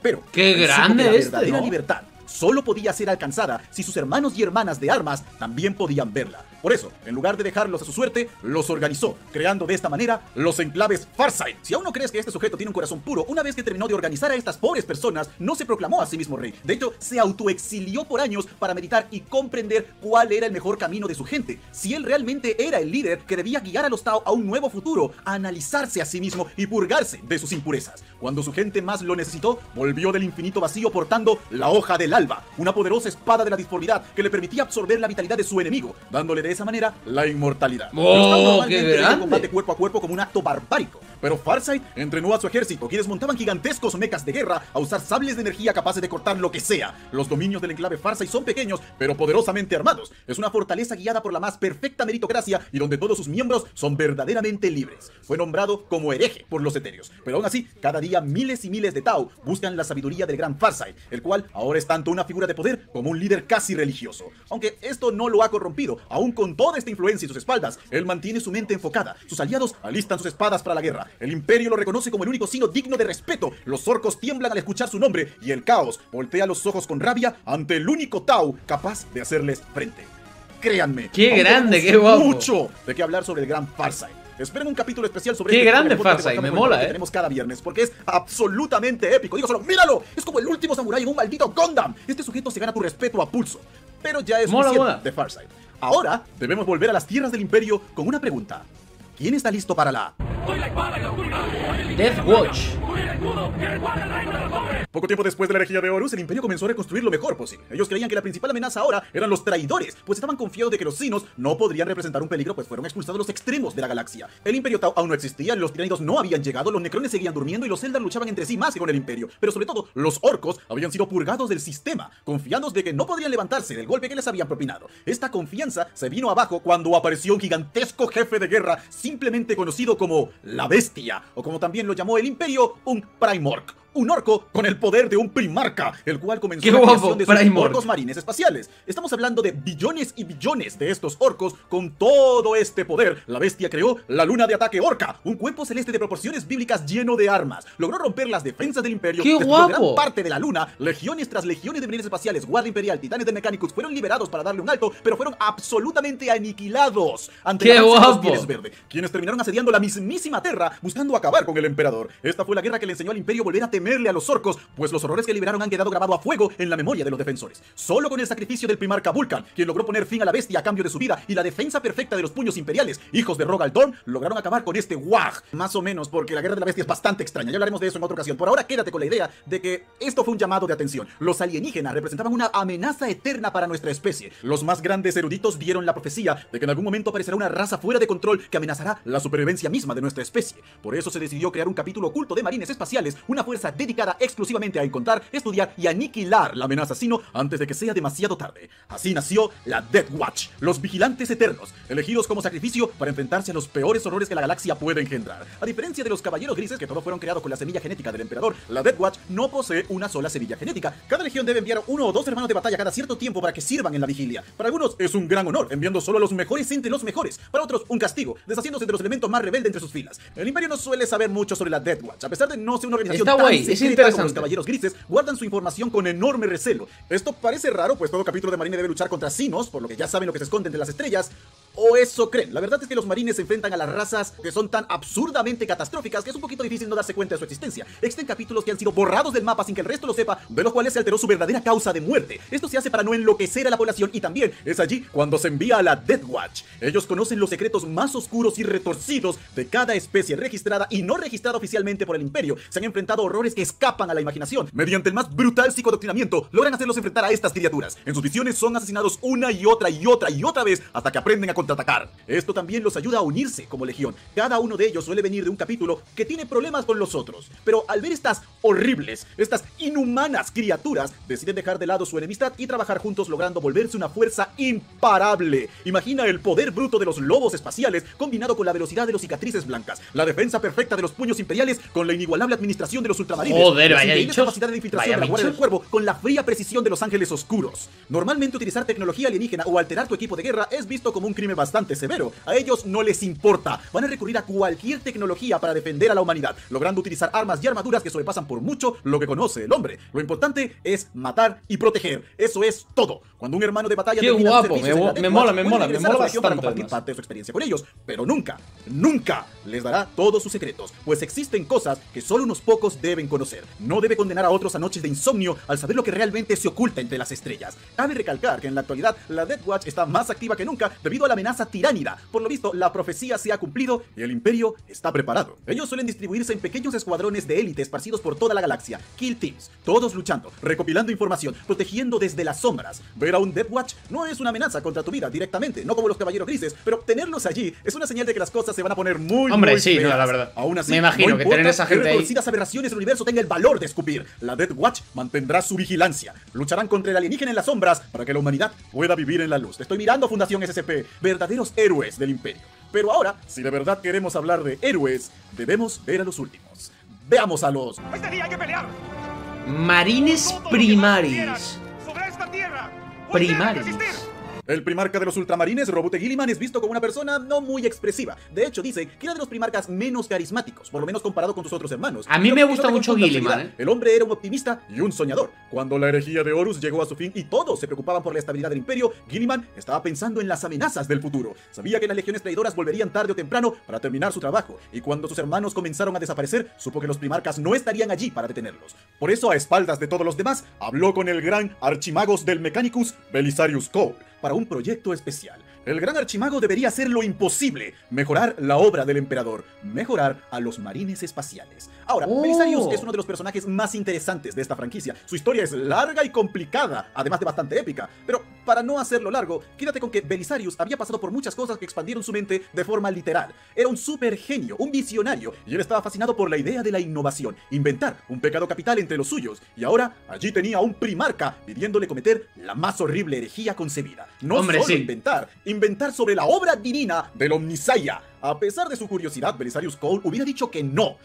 S2: Pero
S1: ¡qué grande
S2: la
S1: este!,
S2: verdadera
S1: ¿no?
S2: libertad solo podía ser alcanzada si sus hermanos y hermanas de armas también podían verla. Por eso, en lugar de dejarlos a su suerte, los organizó, creando de esta manera los enclaves Farsight. Si aún no crees que este sujeto tiene un corazón puro, una vez que terminó de organizar a estas pobres personas, no se proclamó a sí mismo rey. De hecho, se autoexilió por años para meditar y comprender cuál era el mejor camino de su gente. Si él realmente era el líder que debía guiar a los Tau a un nuevo futuro, a analizarse a sí mismo y purgarse de sus impurezas. Cuando su gente más lo necesitó, volvió del infinito vacío portando la hoja del alba, una poderosa espada de la disformidad que le permitía absorber la vitalidad de su enemigo, dándole de esa manera la inmortalidad.
S1: ¡Oh,
S2: Los Tau
S1: qué
S2: normalmente veían el
S1: grande!
S2: combate cuerpo a cuerpo como un acto barbárico, pero Farsight entrenó a su ejército, quienes montaban gigantescos mechas de guerra a usar sables de energía capaces de cortar lo que sea. Los dominios del enclave Farsight son pequeños, pero poderosamente armados. Es una fortaleza guiada por la más perfecta meritocracia y donde todos sus miembros son verdaderamente libres. Fue nombrado como hereje por los etéreos, pero aún así, cada día miles y miles de Tau buscan la sabiduría del gran Farsight, el cual ahora es tanto una figura de poder como un líder casi religioso. Aunque esto no lo ha corrompido, aún con toda esta influencia en sus espaldas, él mantiene su mente enfocada. Sus aliados alistan sus espadas para la guerra. El imperio lo reconoce como el único signo digno de respeto. Los orcos tiemblan al escuchar su nombre y el caos voltea los ojos con rabia ante el único Tau capaz de hacerles frente. Créanme,
S1: ¡qué
S2: aún
S1: grande,
S2: tenemos
S1: qué guapo!
S2: mucho de qué hablar sobre el gran Farsight. Esperen un capítulo especial sobre
S1: ¡Qué
S2: este
S1: grande
S2: podcast de
S1: Farsight!
S2: Warhammer
S1: Me
S2: 40K
S1: mola,
S2: que
S1: ¿eh?
S2: tenemos cada viernes, porque es absolutamente épico. Digo solo, ¡míralo! Es como el último samurái en un maldito Gundam. Este sujeto se gana tu respeto a pulso. Pero ya es
S1: Mola,
S2: suficiente
S1: mola.
S2: de Farsight. Ahora debemos volver a las tierras del imperio con una pregunta. ¿Quién está listo para la...?
S1: Death Watch.
S2: Poco tiempo después de la herejía de Horus, el imperio comenzó a reconstruir lo mejor posible. Ellos creían que la principal amenaza ahora eran los traidores, pues estaban confiados de que los Sinos no podrían representar un peligro, pues fueron expulsados los extremos de la galaxia. El imperio Tau aún no existía, los tiránidos no habían llegado, los necrones seguían durmiendo y los Eldar luchaban entre sí más que con el imperio. Pero sobre todo, los orcos habían sido purgados del sistema, confiados de que no podrían levantarse del golpe que les habían propinado. Esta confianza se vino abajo cuando apareció un gigantesco jefe de guerra, simplemente conocido como la Bestia, o como también lo llamó el imperio, un Primork. Un orco con el poder de un primarca, el cual comenzó
S1: ¡Qué
S2: la
S1: guapo,
S2: creación de sus
S1: Primork!
S2: orcos marines espaciales. Estamos hablando de billones y billones de estos orcos con todo este poder. La bestia creó la luna de ataque orca, un cuerpo celeste de proporciones bíblicas lleno de armas. Logró romper las defensas del imperio.
S1: ¡Qué
S2: destruyó
S1: guapo!
S2: gran parte de la luna. Legiones tras legiones de marines espaciales, guardia imperial, titanes de Mechanicus fueron liberados para darle un alto, pero fueron absolutamente aniquilados ante
S1: ¡Qué
S2: la lanza de los
S1: guapo!
S2: Pieles Verde, quienes terminaron asediando la mismísima Terra buscando acabar con el emperador. Esta fue la guerra que le enseñó al imperio a volver a temerle a los orcos, pues los horrores que liberaron han quedado grabados a fuego en la memoria de los defensores. Solo con el sacrificio del primarca Vulcan, quien logró poner fin a la bestia a cambio de su vida, y la defensa perfecta de los puños imperiales, hijos de Rogal Dorn, lograron acabar con este Wag. Más o menos, porque la guerra de la bestia es bastante extraña. Ya hablaremos de eso en otra ocasión. Por ahora, quédate con la idea de que esto fue un llamado de atención. Los alienígenas representaban una amenaza eterna para nuestra especie. Los más grandes eruditos dieron la profecía de que en algún momento aparecerá una raza fuera de control que amenazará la supervivencia misma de nuestra especie. Por eso se decidió crear un capítulo oculto de marines espaciales, una fuerza dedicada exclusivamente a encontrar, estudiar y aniquilar la amenaza sino antes de que sea demasiado tarde. Así nació la Death Watch, los vigilantes eternos, elegidos como sacrificio para enfrentarse a los peores horrores que la galaxia puede engendrar. A diferencia de los caballeros grises, que todos fueron creados con la semilla genética del emperador, la Death Watch no posee una sola semilla genética. Cada legión debe enviar uno o dos hermanos de batalla cada cierto tiempo para que sirvan en la vigilia. Para algunos es un gran honor, enviando solo a los mejores entre los mejores. Para otros, un castigo, deshaciéndose de los elementos más rebeldes entre sus filas. El imperio no suele saber mucho sobre la Death Watch, a pesar de no ser una organización
S1: Está
S2: tan
S1: guay, es
S2: secreta como
S1: interesante.
S2: los caballeros grises, guardan su información con enorme recelo. Esto parece raro, pues todo capítulo de Marine debe luchar contra Sinos, por lo que ya saben lo que se esconde entre las estrellas. O eso creen. La verdad es que los marines se enfrentan a las razas que son tan absurdamente catastróficas que es un poquito difícil no darse cuenta de su existencia. Existen capítulos que han sido borrados del mapa sin que el resto lo sepa, de los cuales se alteró su verdadera causa de muerte. Esto se hace para no enloquecer a la población y también es allí cuando se envía a la Death Watch. Ellos conocen los secretos más oscuros y retorcidos de cada especie registrada y no registrada oficialmente por el Imperio. Se han enfrentado a horrores que escapan a la imaginación. Mediante el más brutal psicodoctrinamiento, logran hacerlos enfrentar a estas criaturas. En sus visiones son asesinados una y otra vez hasta que aprenden a contraatacar. Esto también los ayuda a unirse como legión. Cada uno de ellos suele venir de un capítulo que tiene problemas con los otros. Pero al ver estas horribles, estas inhumanas criaturas, deciden dejar de lado su enemistad y trabajar juntos logrando volverse una fuerza imparable. Imagina el poder bruto de los lobos espaciales combinado con la velocidad de los cicatrices blancas, la defensa perfecta de los puños imperiales con la inigualable administración de los ultramarines,
S1: Joder,
S2: la
S1: vaya
S2: increíble
S1: bichos.
S2: capacidad de infiltración de la Guardia del Cuervo con la fría precisión de los ángeles oscuros. Normalmente utilizar tecnología alienígena o alterar tu equipo de guerra es visto como un crimen bastante severo. A ellos no les importa. Van a recurrir a cualquier tecnología para defender a la humanidad, logrando utilizar armas y armaduras que sobrepasan por mucho lo que conoce el hombre. Lo importante es matar y proteger. Eso es todo. Cuando un hermano de batalla
S1: Qué
S2: termina
S1: guapo,
S2: sus servicios
S1: me
S2: en la Death
S1: mola,
S2: Watch,
S1: me
S2: puede
S1: mola
S2: regresar a la región para
S1: bastante,
S2: compartir
S1: además.
S2: parte de su experiencia con ellos, pero nunca les dará todos sus secretos, pues existen cosas que solo unos pocos deben conocer. No debe condenar a otros a noches de insomnio al saber lo que realmente se oculta entre las estrellas. Cabe recalcar que en la actualidad la Death Watch está más activa que nunca debido a la amenaza tiránida. Por lo visto, la profecía se ha cumplido y el Imperio está preparado. Ellos suelen distribuirse en pequeños escuadrones de élite esparcidos por toda la galaxia, Kill Teams, todos luchando, recopilando información, protegiendo desde las sombras. Ver a un Death Watch no es una amenaza contra tu vida directamente, no como los caballeros grises, pero tenerlos allí es una señal de que las cosas se van a poner muy
S1: Sí,
S2: feas.
S1: no, la verdad.
S2: Aún así,
S1: Me imagino
S2: no
S1: que
S2: importa
S1: tener esa gente
S2: qué
S1: ahí.
S2: retorcidas aberraciones del universo tenga el valor de escupir. La Death Watch mantendrá su vigilancia. Lucharán contra el alienígena en las sombras para que la humanidad pueda vivir en la luz. Te estoy mirando, Fundación SCP. Verdaderos héroes del Imperio. Pero ahora, si de verdad queremos hablar de héroes, debemos ver a los últimos. Veamos a los...
S3: Este día hay que pelear.
S1: Marines
S3: Todo lo que más quieran
S1: primaris.
S3: sobre esta tierra.
S1: Primaris.
S2: El primarca de los ultramarines, Robute Guilliman, es visto como una persona no muy expresiva. De hecho, dice que era de los primarcas menos carismáticos, por lo menos comparado con sus otros hermanos.
S1: A mí
S2: Pero
S1: me
S2: que no
S1: gusta
S2: te
S1: mucho
S2: confundas,
S1: Guilliman,
S2: seguridad. El hombre era un optimista y un soñador. Cuando la herejía de Horus llegó a su fin y todos se preocupaban por la estabilidad del Imperio, Guilliman estaba pensando en las amenazas del futuro. Sabía que las legiones traidoras volverían tarde o temprano para terminar su trabajo, y cuando sus hermanos comenzaron a desaparecer, supo que los primarcas no estarían allí para detenerlos. Por eso, a espaldas de todos los demás, habló con el gran archimagos del Mechanicus, Belisarius Cole, para un proyecto especial. El gran archimago debería hacer lo imposible, mejorar la obra del emperador, mejorar a los marines espaciales. Ahora, Belisarius es uno de los personajes más interesantes de esta franquicia. Su historia es larga y complicada, además de bastante épica. Pero para no hacerlo largo, quédate con que Belisarius había pasado por muchas cosas que expandieron su mente de forma literal. Era un super genio, un visionario, y él estaba fascinado por la idea de la innovación, inventar un pecado capital entre los suyos. Y ahora, allí tenía a un primarca pidiéndole cometer la más horrible herejía concebida. No solo inventar sobre la obra divina del Omnisaya. A pesar de su curiosidad, Belisarius Cole hubiera dicho que no,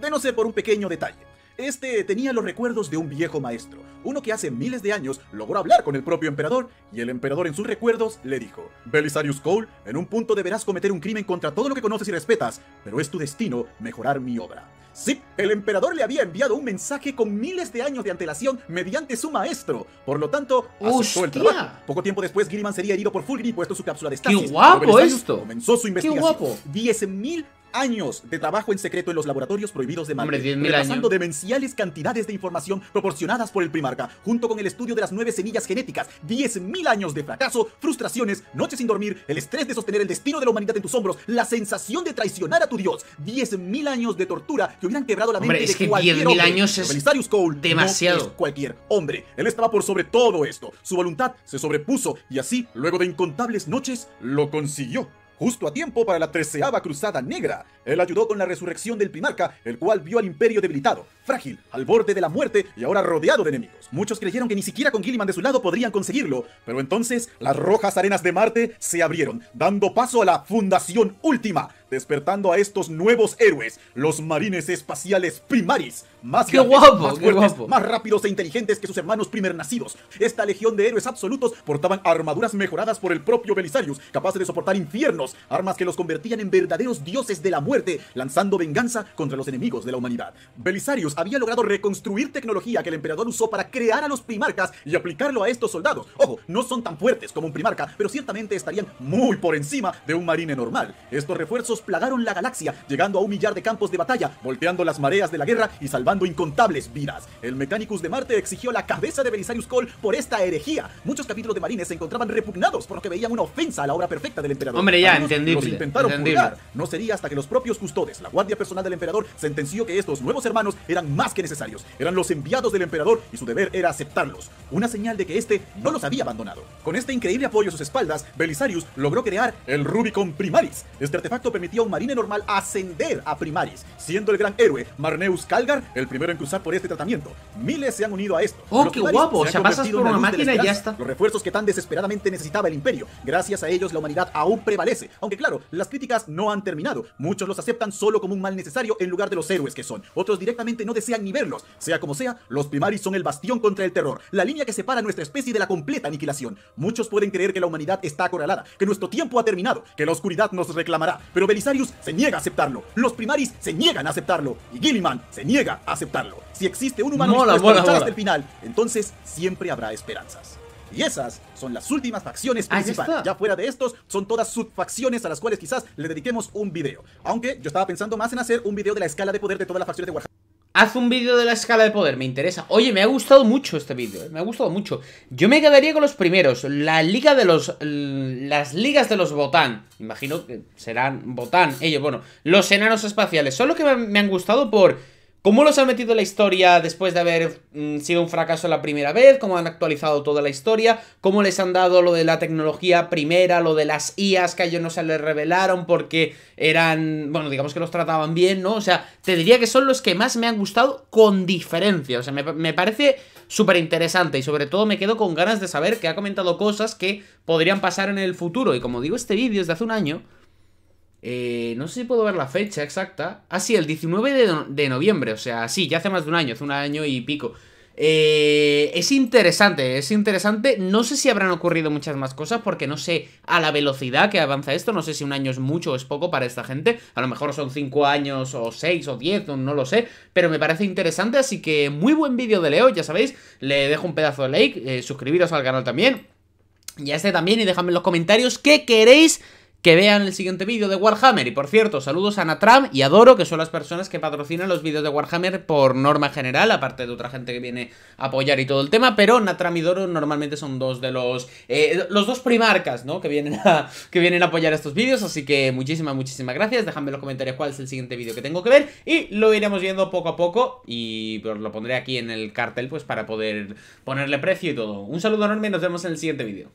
S2: de no ser por un pequeño detalle. Este tenía los recuerdos de un viejo maestro, uno que hace miles de años logró hablar con el propio emperador, y el emperador en sus recuerdos le dijo: Belisarius Cole, en un punto deberás cometer un crimen contra todo lo que conoces y respetas, pero es tu destino mejorar mi obra. Sí, el emperador le había enviado un mensaje con miles de años de antelación mediante su maestro. Por lo tanto, aceptó el trabajo. Poco tiempo después, Guilliman sería herido por Fulgrim y puesto en su cápsula de estasis.
S1: ¡Qué guapo esto!
S2: Comenzó su investigación.
S1: ¡Qué guapo!
S2: 10.000 años de trabajo en secreto en los laboratorios prohibidos de Marte, repasando demenciales cantidades de información proporcionadas por el primarca, junto con el estudio de las 9 semillas genéticas. 10.000 años de fracaso, frustraciones, noches sin dormir, el estrés de sostener el destino de la humanidad en tus hombros, la sensación de traicionar a tu dios. 10.000 años de tortura que hubieran quebrado la mente de cualquier hombre.
S1: 10.000 años es
S2: Belisarius Cole
S1: demasiado.
S2: no es cualquier hombre. Él estaba por sobre todo esto. Su voluntad se sobrepuso y así, luego de incontables noches, lo consiguió. Justo a tiempo para la 13ª Cruzada Negra. Él ayudó con la resurrección del primarca, el cual vio al imperio debilitado, frágil, al borde de la muerte y ahora rodeado de enemigos. Muchos creyeron que ni siquiera con Guilliman de su lado podrían conseguirlo, pero entonces las rojas arenas de Marte se abrieron, dando paso a la Fundación Última, despertando a estos nuevos héroes, los marines espaciales primaris, más grandes, más fuertes, más rápidos e inteligentes que sus hermanos primernacidos. Esta legión de héroes absolutos portaban armaduras mejoradas por el propio Belisarius, capaces de soportar infiernos, armas que los convertían en verdaderos dioses de la muerte, lanzando venganza contra los enemigos de la humanidad. Belisarius Beliarius había logrado reconstruir tecnología que el emperador usó para crear a los primarcas y aplicarlo a estos soldados. Ojo, no son tan fuertes como un primarca, pero ciertamente estarían muy por encima de un marine normal. Estos refuerzos plagaron la galaxia, llegando a humillar de campos de batalla, volteando las mareas de la guerra y salvando incontables vidas. El Mechanicus de Marte exigió la cabeza de Belisarius Cawl por esta herejía. Muchos capítulos de marines se encontraban repugnados por lo que veían una ofensa a la obra perfecta del emperador.
S1: Hombre, ya,
S2: Algunos
S1: entendible.
S2: los intentaron
S1: Entendible.
S2: purgar. No sería hasta que los propios custodes, la guardia personal del emperador, sentenció que estos nuevos hermanos eran más que necesarios. Eran los enviados del emperador y su deber era aceptarlos. Una señal de que este no los había abandonado. Con este increíble apoyo a sus espaldas, Belisarius logró crear el Rubicon Primaris. Este artefacto permitía a un marine normal ascender a Primaris, siendo el gran héroe Marneus Calgar el primero en cruzar por este tratamiento. Miles se han unido a esto.
S1: ¡Oh,
S2: Los
S1: qué
S2: Primaris
S1: guapo!
S2: se
S1: O sea,
S2: han
S1: pasas
S2: convertido
S1: por
S2: en la
S1: una
S2: luz de la
S1: máquina y ya
S2: esperanza,
S1: está.
S2: los refuerzos que tan desesperadamente necesitaba el imperio. Gracias a ellos la humanidad aún prevalece. Aunque claro, las críticas no han terminado. Muchos los aceptan solo como un mal necesario en lugar de los héroes que son. Otros directamente no desean ni verlos. Sea como sea, los Primaris son el bastión contra el terror, la línea que separa a nuestra especie de la completa aniquilación. Muchos pueden creer que la humanidad está acorralada, que nuestro tiempo ha terminado, que la oscuridad nos reclamará, pero Belisarius se niega a aceptarlo. Los Primaris se niegan a aceptarlo y Guilliman se niega a aceptarlo. Si existe un humano
S1: Mola,
S2: dispuesto a luchar
S1: mola.
S2: hasta el final, entonces siempre habrá esperanzas. Y esas son las últimas facciones
S1: Ah, ya
S2: principales.
S1: está.
S2: Ya fuera de estos, son todas subfacciones a las cuales quizás le dediquemos un video. Aunque yo estaba pensando más en hacer un video de la escala de poder de todas las facciones de Warhammer.
S1: Haz un vídeo de la escala de poder, me interesa. Oye, me ha gustado mucho este vídeo, me ha gustado mucho. Yo me quedaría con los primeros. Las ligas de los Botán. Imagino que serán Botán. Ellos, bueno, los enanos espaciales. Son los que me han gustado por cómo los han metido en la historia después de haber sido un fracaso la primera vez, cómo han actualizado toda la historia, cómo les han dado lo de la tecnología primera, lo de las IAs que a ellos no se les revelaron porque eran, bueno, digamos que los trataban bien, ¿no? O sea, te diría que son los que más me han gustado con diferencia. O sea, me parece súper interesante y sobre todo me quedo con ganas de saber que ha comentado cosas que podrían pasar en el futuro. Y como digo, este vídeo es de hace un año. No sé si puedo ver la fecha exacta. Ah, sí, el 19 de noviembre. O sea, sí, ya hace más de un año. Hace un año y pico. Es interesante, es interesante. No sé si habrán ocurrido muchas más cosas porque no sé a la velocidad que avanza esto. No sé si un año es mucho o es poco para esta gente. A lo mejor son 5 años o 6 o 10, no lo sé. Pero me parece interesante, así que muy buen vídeo de Leo, ya sabéis. Le dejo un pedazo de like, suscribiros al canal también. Y a este también, y dejadme en los comentarios qué queréis que vean el siguiente vídeo de Warhammer. Y por cierto, saludos a Natram y a Doro, que son las personas que patrocinan los vídeos de Warhammer por norma general, aparte de otra gente que viene a apoyar y todo el tema. Pero Natram y Doro normalmente son dos de los dos primarcas, ¿no? Que vienen a apoyar estos vídeos. Así que muchísimas gracias. Dejadme en los comentarios cuál es el siguiente vídeo que tengo que ver y lo iremos viendo poco a poco. Y pues lo pondré aquí en el cartel pues para poder ponerle precio y todo. Un saludo enorme y nos vemos en el siguiente vídeo.